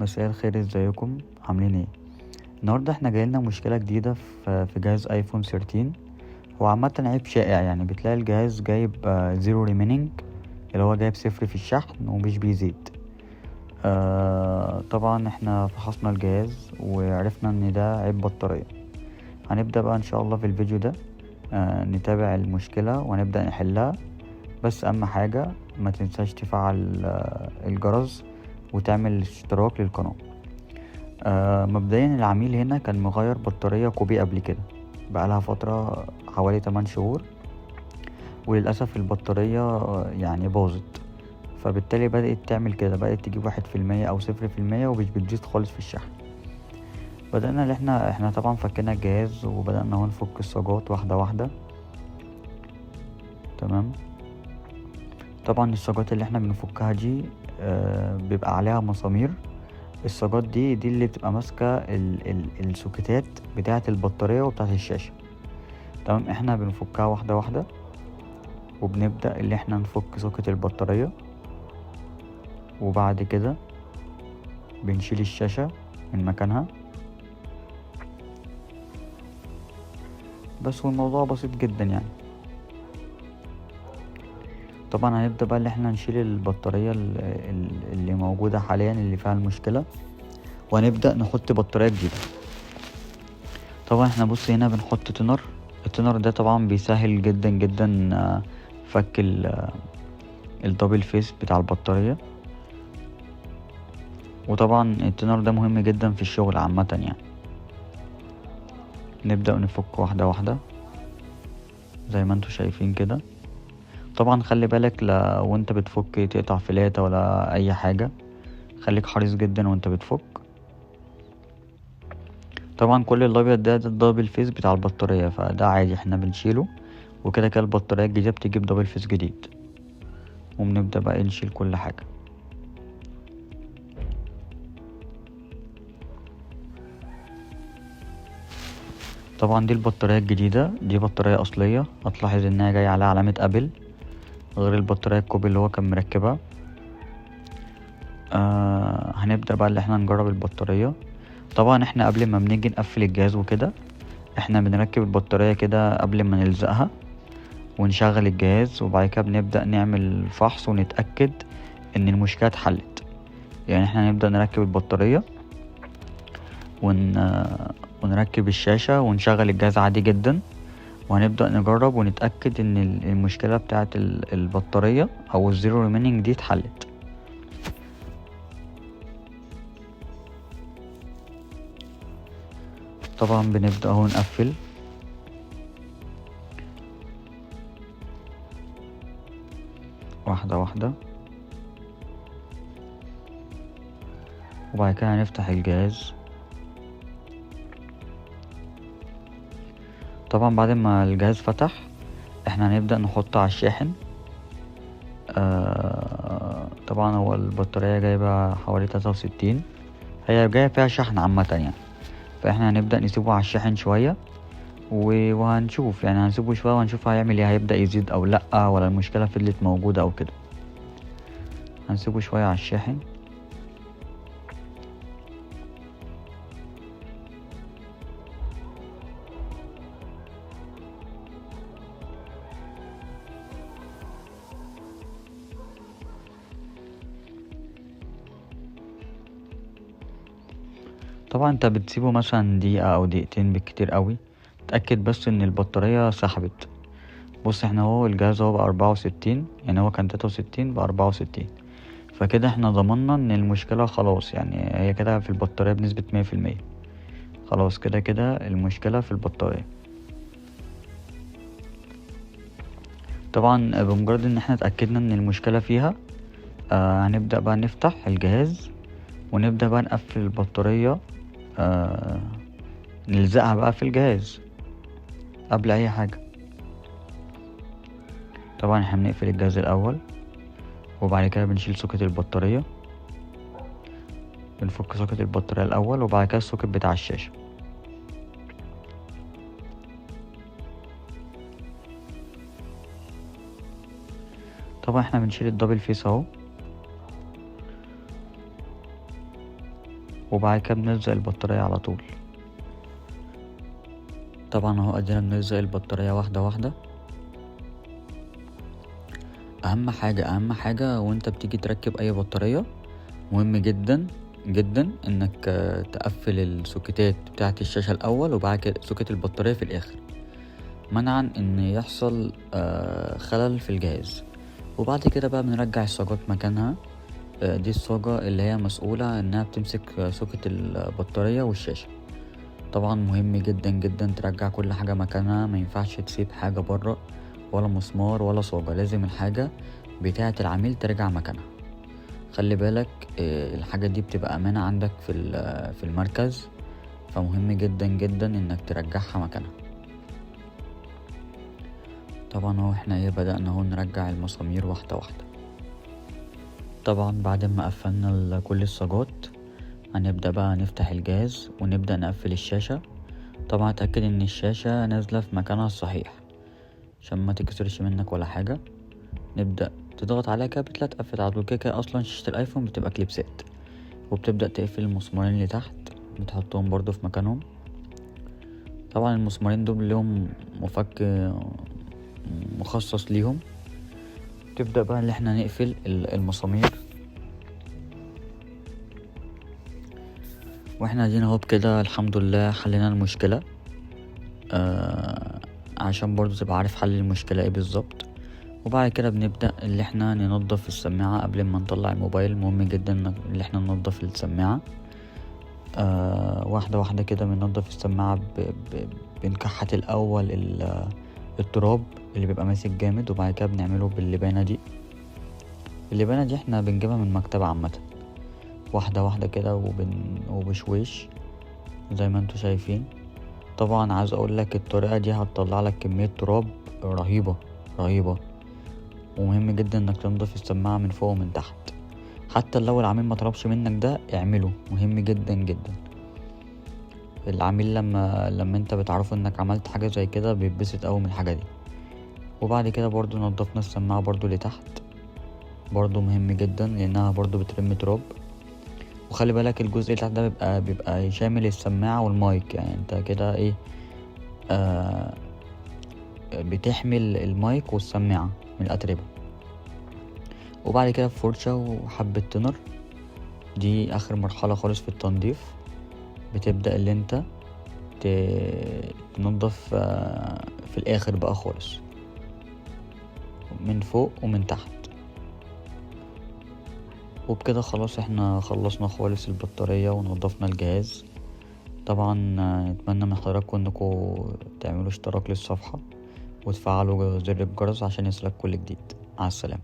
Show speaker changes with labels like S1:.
S1: مساء الخير، ازيكم عاملين ايه؟ النهارده احنا جايلنا مشكله جديده في جهاز ايفون 13. هو عامه عيب شائع، يعني بتلاقي الجهاز جايب زيرو ريمينينج، اللي هو جايب صفر في الشحن ومش بيزيد. طبعا احنا فحصنا الجهاز وعرفنا ان ده عيب بطاريه. هنبدا بقى ان شاء الله في الفيديو ده نتابع المشكله ونبدا نحلها. بس اهم حاجه ما تنساش تفعل الجرس وتعمل اشتراك للقناه. مبدئيا العميل هنا كان مغير بطارية كوبي قبل كده، بقالها فترة حوالي 8 شهور، وللأسف البطارية يعني باظت. فبالتالي بدأت تعمل كده، بدأت تجيب 1% أو 0% ومش بتزيد خالص في الشحن. بدأنا اللي احنا طبعا فكينا الجهاز وبدأنا هو نفك الصاجات واحدة واحدة. تمام. طبعا الصاجات اللي احنا بنفكها دي بيبقى عليها مسامير. الصاجات دي اللي بتبقى ماسكة السوكتات بتاعة البطارية وبتاعة الشاشة. تمام، احنا بنفكها واحدة واحدة، وبنبدأ اللي احنا نفك سوكت البطارية، وبعد كده بنشيل الشاشة من مكانها بس. والموضوع بسيط جدا يعني. طبعا هنبدأ بقى اللي احنا نشيل البطارية اللي موجودة حاليا اللي فيها المشكلة، وهنبدأ نحط بطارية جديدة. طبعا احنا بص هنا بنحط تنر. التنر ده طبعا بيسهل جدا جدا فك الدبل فيس بتاع البطارية. وطبعا التنر ده مهم جدا في الشغل عامة يعني. نبدأ نفك واحدة واحدة زي ما انتوا شايفين كده. طبعا خلي بالك لو انت بتفك تقطع فلاتة ولا اي حاجة، خليك حريص جدا وانت بتفك. طبعا كل الابيض ده الدبل فيس بتاع البطارية، فده عادي احنا بنشيله، وكده كده البطارية الجديدة بتجيب دبل فيس جديد. وبنبدأ بقى نشيل كل حاجة. طبعا دي البطارية الجديدة، دي بطارية اصلية، هتلاحظ انها جاية عليها علامة ابل غير البطارية الكوبي اللي هو كان مركبها. هنبدأ بقى اللي احنا نجرب البطارية. طبعا احنا قبل ما بنيجي نقفل الجهاز وكده، احنا بنركب البطارية كده قبل ما نلزقها ونشغل الجهاز، وبعد كده بنبدأ نعمل فحص ونتأكد ان المشكلة اتحلت. يعني احنا نبدأ نركب البطارية ونركب الشاشة ونشغل الجهاز عادي جدا، وهنبدأ نجرب ونتأكد ان المشكلة بتاعة البطارية او الزيرو ريمينينج دي اتحلت. طبعا بنبدأ اهو نقفل واحدة واحدة، وبعد كده هنفتح الجهاز. طبعا بعد ما الجهاز فتح احنا هنبدأ نحطه على الشاحن. طبعا هو البطارية جايبة حوالي 63، هي جاية فيها شحن عامة يعني. فاحنا هنبدأ نسيبه على الشاحن شوية وهنشوف، يعني هنسيبه شوية وهنشوف هيعمل ايه، هيبدأ يزيد او لأ، ولا المشكلة فضلت موجودة او كده. هنسيبه شوية على الشاحن. طبعا انت بتسيبه مثلا دقيقة او دقيقتين بالكتير قوي، تأكد بس ان البطارية سحبت. بص احنا هو الجهاز هو ب64، يعني هو كان 63 ب64، فكده احنا ضمننا ان المشكلة خلاص، يعني هي كده في البطارية بنسبة 100%. خلاص كده كده المشكلة في البطارية. طبعا بمجرد ان احنا اتأكدنا ان المشكلة فيها، هنبدأ بقى نفتح الجهاز ونبدأ بقى نقفل البطارية. نلزقها بقى في الجهاز قبل اي حاجة. طبعا احنا بنقفل الجهاز الاول، وبعد كده بنشيل سوكت البطارية، بنفك سوكت البطارية الاول وبعد كده السوكت بتاع الشاشة. طبعا احنا بنشيل الدبل فيس اهو. وبعد كده بنلزق البطارية على طول. طبعا اهو ادينا بنلزق البطارية واحدة واحدة. اهم حاجة وانت بتيجي تركب اي بطارية، مهم جدا جدا انك تقفل السوكيتات بتاعة الشاشة الاول، وبعد كده سوكيت البطارية في الاخر، منعا ان يحصل خلل في الجهاز. وبعد كده بقى بنرجع الصاجات مكانها. دي الصاجة اللي هي مسؤولة انها بتمسك سوكيت البطارية والشاشة. طبعا مهم جدا جدا ترجع كل حاجة مكانها، ما ينفعش تسيب حاجة برا، ولا مسمار ولا صاجة، لازم الحاجة بتاعة العميل ترجع مكانها. خلي بالك الحاجة دي بتبقى امانة عندك في المركز، فمهم جدا جدا انك ترجعها مكانها. طبعا اهو احنا بدأنا اهو نرجع المسامير واحدة واحدة. طبعا بعد ما قفلنا كل الصاجات، هنبدأ بقى نفتح الجهاز ونبدأ نقفل الشاشة. طبعا اتأكد ان الشاشة نازلة في مكانها الصحيح عشان ما تكسرش منك ولا حاجة. نبدأ تضغط عليها كده بتلاقي اتقفلت على طول. كده اصلا شاشة الايفون بتبقى كليبسات، وبتبدأ تقفل المسمارين اللي تحت، بتحطهم برضو في مكانهم. طبعا المسمارين دول لهم مفك مخصص ليهم. تبدأ بقى اللي احنا نقفل المسامير، واحنا قاعدين اهو بكده الحمد لله حلينا المشكلة. عشان برضو تبقى عارف حل المشكلة ايه بالظبط. وبعد كده بنبدأ اللي احنا ننضف السماعة قبل ما نطلع الموبايل. مهم جدا اللي احنا ننضف السماعة واحدة واحدة كده. بننضف السماعة بنكحت الأول التراب اللي بيبقى ماسك جامد، وبعد كده بنعمله باللبانة دي. اللبانة دي احنا بنجيبها من مكتبة عامة. واحدة واحدة كده وبشويش زي ما انتوا شايفين. طبعا عايز اقولك الطريقة دي هتطلع لك كمية تراب رهيبة رهيبة. ومهم جدا انك تنضف السماعة من فوق ومن تحت، حتى لو العميل ما طلبش منك ده اعمله، مهم جدا جدا. العميل لما انت بتعرفه انك عملت حاجة زي كده بيتبسط اوي من الحاجة دي. وبعد كده برضو نضفنا السماعة برضو لتحت، برضو مهم جدا لانها برضو بترم تراب. وخلي بالك الجزء اللي تحت ده بيبقى شامل السماعة والمايك، يعني انت كده ايه بتحمل المايك والسماعة من الأتربة. وبعد كده فرشة وحبة تنر، دي اخر مرحلة خالص في التنظيف. بتبدأ اللي انت تنظف في الاخر بقى خالص من فوق ومن تحت. وبكده خلاص احنا خلصنا خالص البطارية ونضفنا الجهاز. طبعا نتمنى من حضراتكم انكم تعملوا اشتراك للصفحة وتفعلوا زر الجرس عشان يصلك كل جديد. مع السلامة.